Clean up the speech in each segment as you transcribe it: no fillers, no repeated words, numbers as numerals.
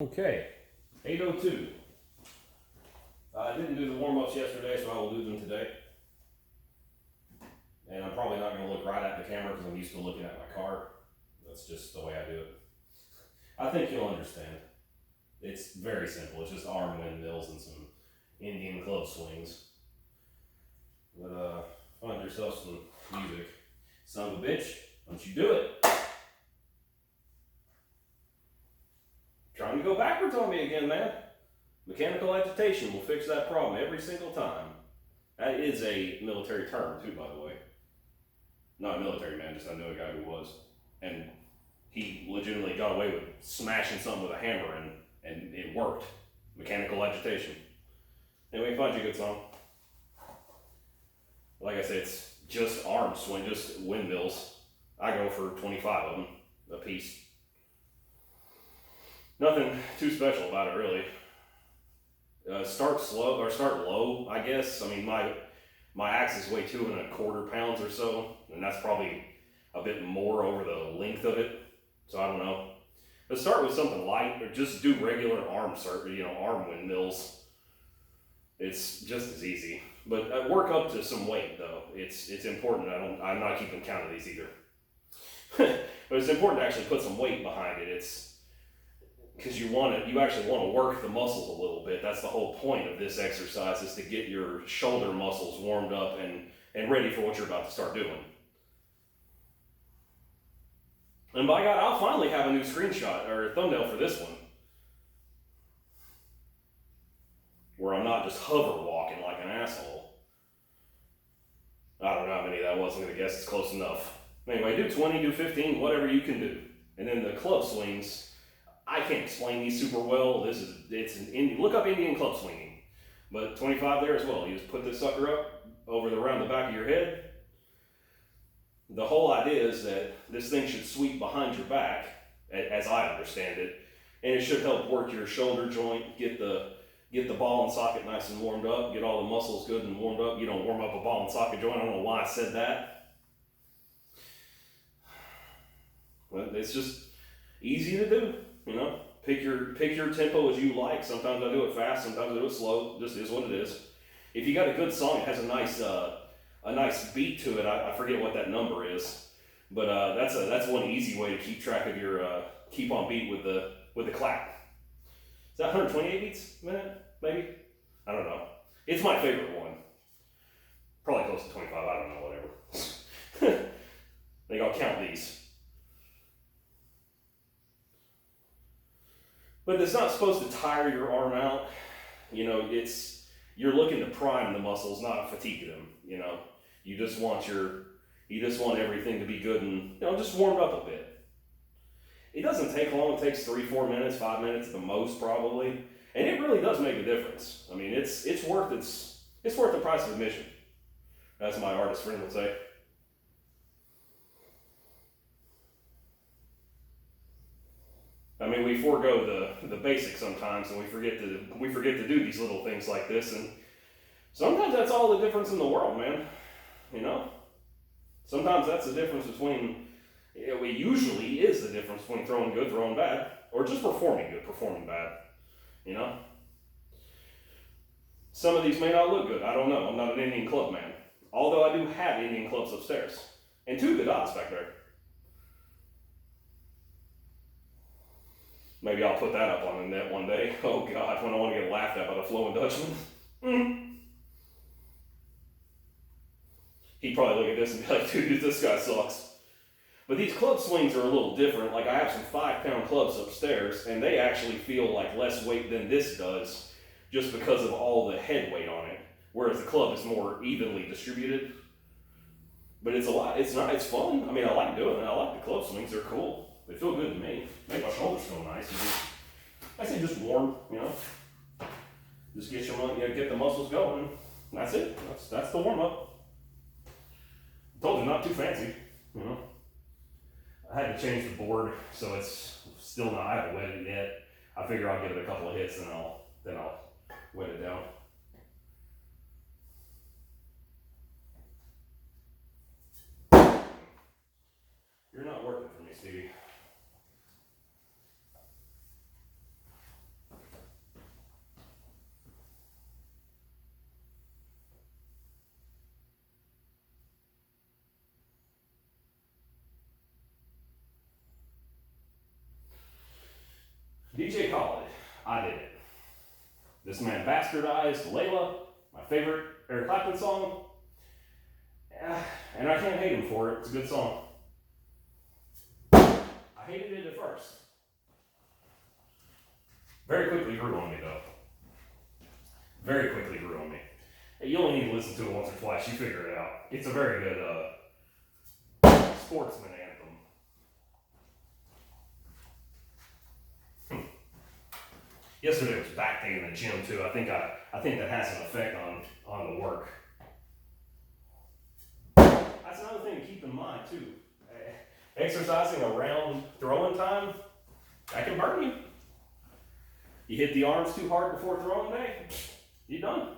Okay, 8:02. I didn't do the warm-ups yesterday, so I will do them today. And I'm probably not going to look right at the camera because I'm used to looking at my car. That's just the way I do it. I think you'll understand. It's very simple. It's just arm windmills and some Indian club swings. But find yourself some music. Son of a bitch, don't you do it. Trying to go backwards on me again, man. Mechanical agitation will fix that problem every single time. That is a military term, too, by the way. Not a military man, just I know a guy who was. And he legitimately got away with smashing something with a hammer, and it worked. Mechanical agitation. Anyway, find you a good song. Like I said, it's just arm swing, just windmills. I go for 25 of them a piece. Nothing too special about it, really. Start slow or start low, I guess. I mean, my axis weigh 2.25 pounds or so, and that's probably a bit more over the length of it. So I don't know. But start with something light, or just do regular arm windmills. It's just as easy. But work up to some weight, though. It's important. I'm not keeping count of these either. But it's important to actually put some weight behind it. It's because you actually want to work the muscles a little bit. That's the whole point of this exercise, is to get your shoulder muscles warmed up and ready for what you're about to start doing. And by God, I'll finally have a new screenshot or thumbnail for this one, where I'm not just hover walking like an asshole. I don't know how many that was. I'm going to guess it's close enough. Anyway, do 20, do 15, whatever you can do. And then the club swings, I can't explain these super well. Look up Indian club swinging. But 25 there as well. You just put this sucker up around the back of your head. The whole idea is that this thing should sweep behind your back, as I understand it, and it should help work your shoulder joint, get the ball and socket nice and warmed up, get all the muscles good and warmed up. You don't warm up a ball and socket joint. I don't know why I said that. But it's just easy to do. You know, pick your tempo as you like. Sometimes I do it fast, sometimes I do it slow. Just is what it is. If you got a good song, it has a nice beat to it. I forget what that number is, but that's one easy way to keep track of your keep on beat with the clap. Is that 128 beats a minute? Maybe, I don't know. It's my favorite one. Probably close to 25. I don't know. Whatever. I think I'll count these. But it's not supposed to tire your arm out. You know, you're looking to prime the muscles, not fatigue them. You know, you just want everything to be good and, just warmed up a bit. It doesn't take long. It takes 3-4 minutes, 5 minutes at the most, probably, and it really does make a difference. I mean, it's worth the price of admission, as my artist friend would say. I mean, we forego the basics sometimes, and we forget to do these little things like this, and sometimes that's all the difference in the world, man. You know, sometimes that's the difference between. It usually is the difference between throwing good, throwing bad, or just performing good, performing bad. You know, some of these may not look good. I don't know. I'm not an Indian club man, although I do have Indian clubs upstairs and 2 Gadas back there. Maybe I'll put that up on the net one day. Oh God, when I want to get laughed at by the flowing Dutchman. He'd probably look at this and be like, dude, this guy sucks. But these club swings are a little different. Like, I have some 5-pound clubs upstairs, and they actually feel like less weight than this does, just because of all the head weight on it. Whereas the club is more evenly distributed. But it's fun. I mean, I like doing it. I like the club swings. They're cool. They feel good to me. Make my shoulders feel nice. I say just warm, Just get the muscles going. That's it. That's the warm up. Told you, not too fancy, I had to change the board, so it's still not. I haven't wet it yet. I figure I'll give it a couple of hits, and then I'll wet it down. You're not working for me, Stevie. DJ Khaled, I Did It. This man bastardized Layla, my favorite Eric Clapton song. And I can't hate him for it. It's a good song. I hated it at first. Very quickly grew on me, though. Very quickly grew on me. You only need to listen to it once or twice. You figure it out. It's a very good sportsman anthem. Yesterday was back day in the gym too. I think that has an effect on the work. That's another thing to keep in mind too. Exercising around throwing time, that can burn you. You hit the arms too hard before throwing day, you're done.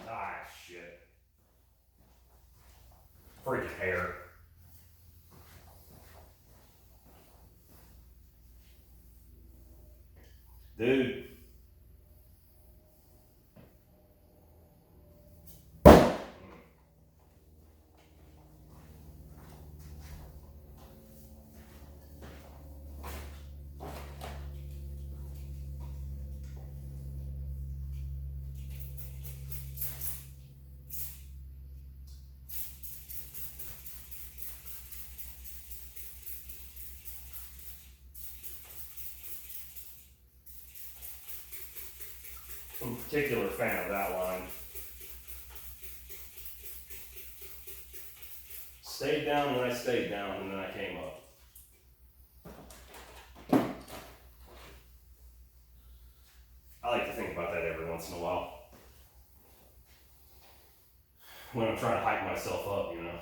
Ah, shit. Freaking hair. Dude. I'm a particular fan of that line. Stayed down when I stayed down, and then I came up. I like to think about that every once in a while. When I'm trying to hype myself up, you know.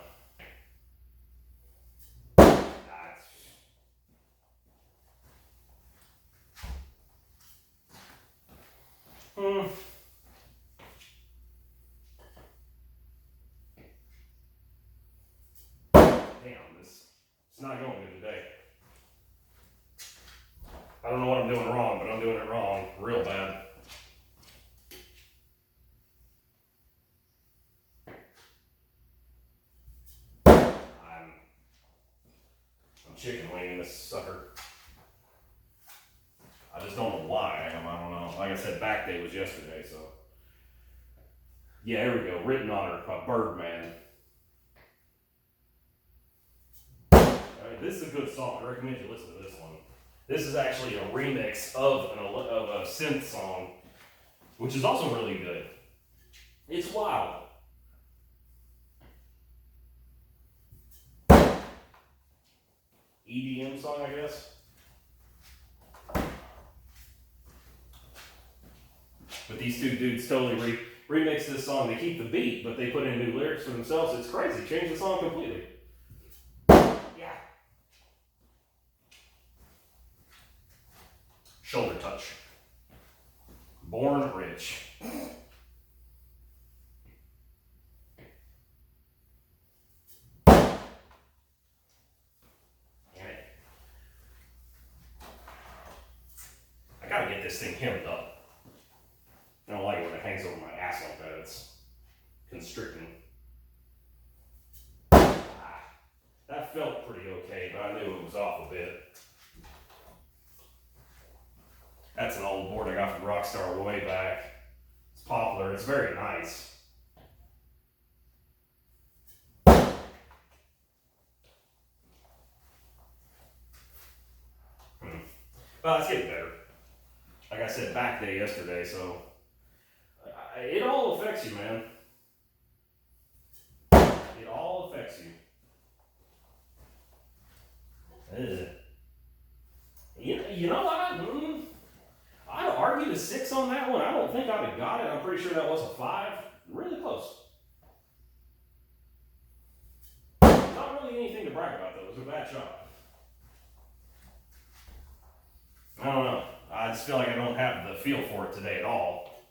Damn, it's not going good today. I don't know what I'm doing wrong, but I'm doing it wrong real bad. I'm chicken winging this sucker. I just don't know why I am. I don't know. Like I said, back day was yesterday, so. Yeah, here we go. Written on her by Birdman. This is a good song. I recommend you listen to this one. This is actually a remix of a synth song, which is also really good. It's wild. EDM song, I guess. But these two dudes totally remix this song. They keep the beat, but they put in new lyrics for themselves. It's crazy. Change the song completely. Yeah. Shoulder touch. Born rich. Damn it. I gotta get this thing hemmed up. I don't like it when it hangs over my ass like that. It's constricting. That felt pretty okay, but I knew it was off a bit. That's an old board I got from Rockstar way back. It's popular. It's very nice. Well, it's getting better. Like I said, back day yesterday, so it all affects you, man. It all affects you. You know what? I'd argue a 6 on that one. I don't think I'd have got it. I'm pretty sure that was a 5. Really close. Not really anything to brag about, though. It was a bad shot. I don't know. I just feel like I don't have the feel for it today at all.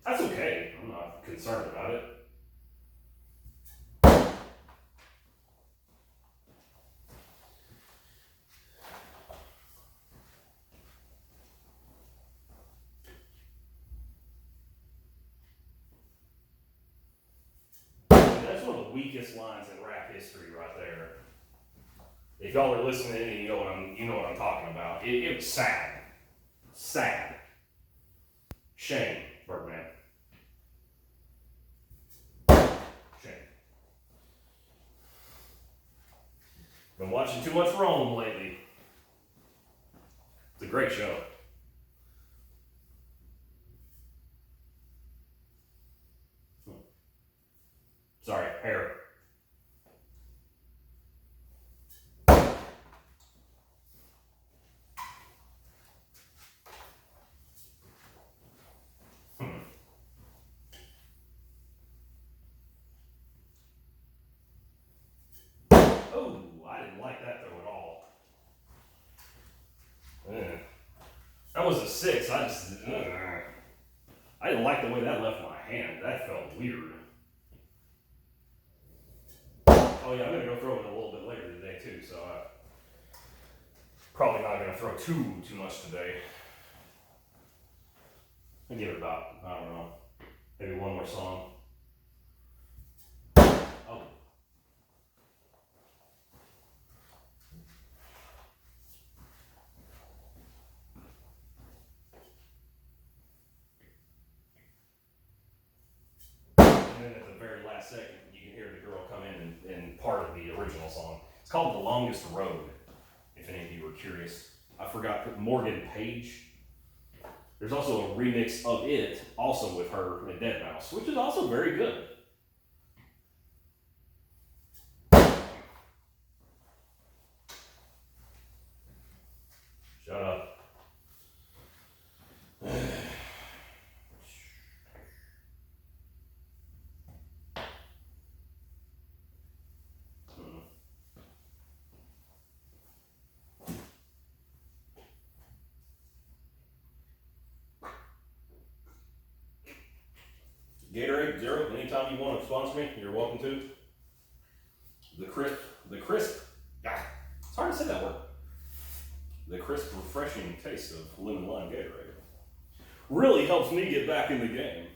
That's okay. I'm not concerned about it. weakest lines in rap history right there. If y'all are listening, you know what I'm talking about. It was sad. Sad. Shame, Birdman. Shame. Been watching too much Rome lately. It's a great show. Sorry, hair. Oh, I didn't like that throw at all. That was a 6. I didn't like the way that left my hand. That felt weird. Oh yeah, I'm gonna go throw it a little bit later today too, so probably not gonna throw too much today. I'll give it about, I don't know, maybe one more song. Oh. And then at the very last second, you can hear the girl come in and part of the original song. It's called The Longest Road, if any of you were curious. I forgot, Morgan Page. There's also a remix of it, also with her and Deadmau5, which is also very good. Shut up. Gatorade Zero, anytime you want to sponsor me, you're welcome to. The crisp, it's hard to say that word. The crisp, refreshing taste of lemon lime Gatorade really helps me get back in the game.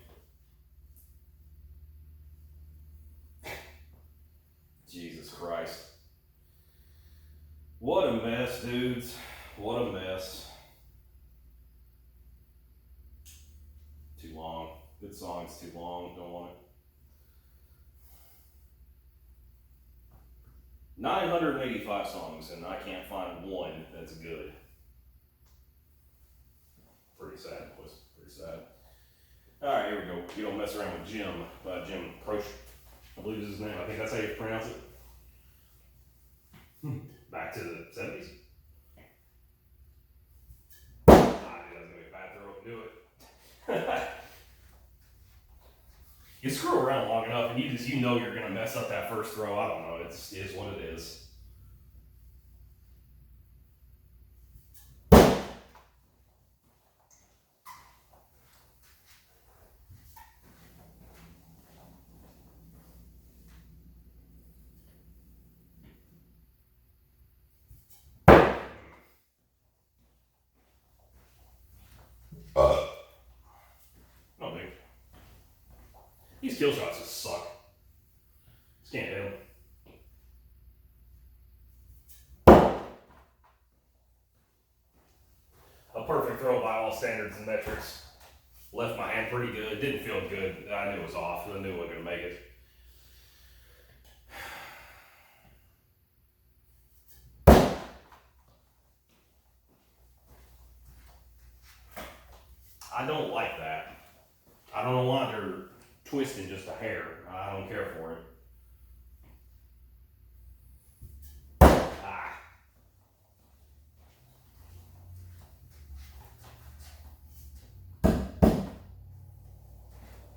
Jesus Christ. What a mess, dudes. What a mess. Too long. Good song, it's too long, don't want it. 985 songs, and I can't find one that's good. Pretty sad, boys. Pretty sad. Alright, here we go. You don't mess around with Jim. Jim Croce, I believe is his name. I think that's how you pronounce it. Back to the 70s. I knew that was going to be a bad throw. Knew it. You screw around long enough and you know you're going to mess up that first throw. I don't know. It is what it is. No big. These kill shots just suck. Just can't hit them. A perfect throw by all standards and metrics. Left my hand pretty good. Didn't feel good. I knew it was off. I knew I wasn't going to make it. I don't like that. I don't know why they're twisting just a hair. I don't care for it.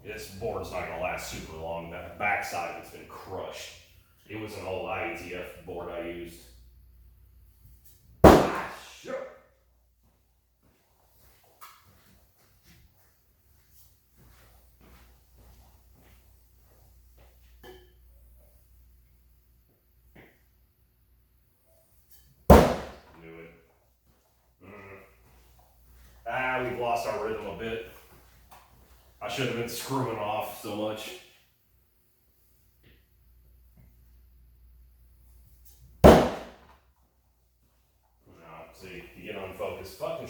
This board's not going to last super long. That backside has been crushed. It was an old IETF board I used. Sure. Knew it. We've lost our rhythm a bit. I should have been screwing off so much.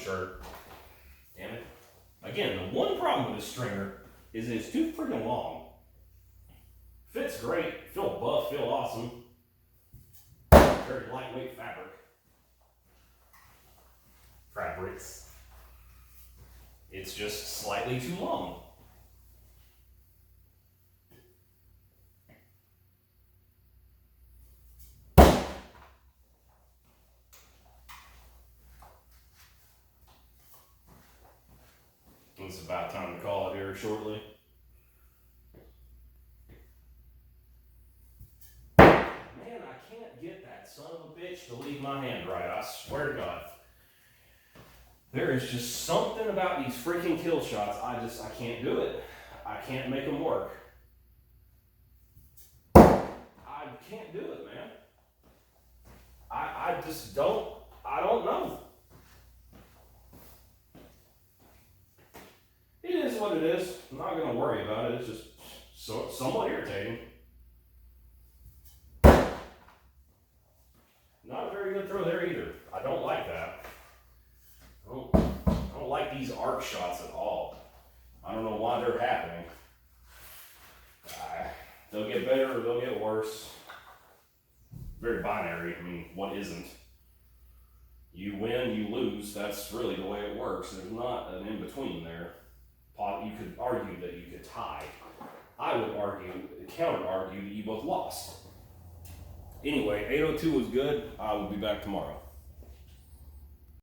shirt. Damn it. Again, the one problem with this stringer is it's too freaking long. Fits great, feel buff, feel awesome. Very lightweight fabrics. It's just slightly too long. It's about time to call it here shortly. Man, I can't get that son of a bitch to leave my hand right, I swear to God. There is just something about these freaking kill shots, I can't do it. I can't make them work. I can't do it, man. I just don't, I don't know. It is what it is. I'm not going to worry about it. It's just somewhat irritating. Not a very good throw there either. I don't like that. I don't like these arc shots at all. I don't know why they're happening. They'll get better or they'll get worse. Very binary. I mean, what isn't? You win, you lose. That's really the way it works. There's not an in-between there. You could argue that you could tie. I would counter-argue that you both lost. Anyway, 802 was good. I will be back tomorrow.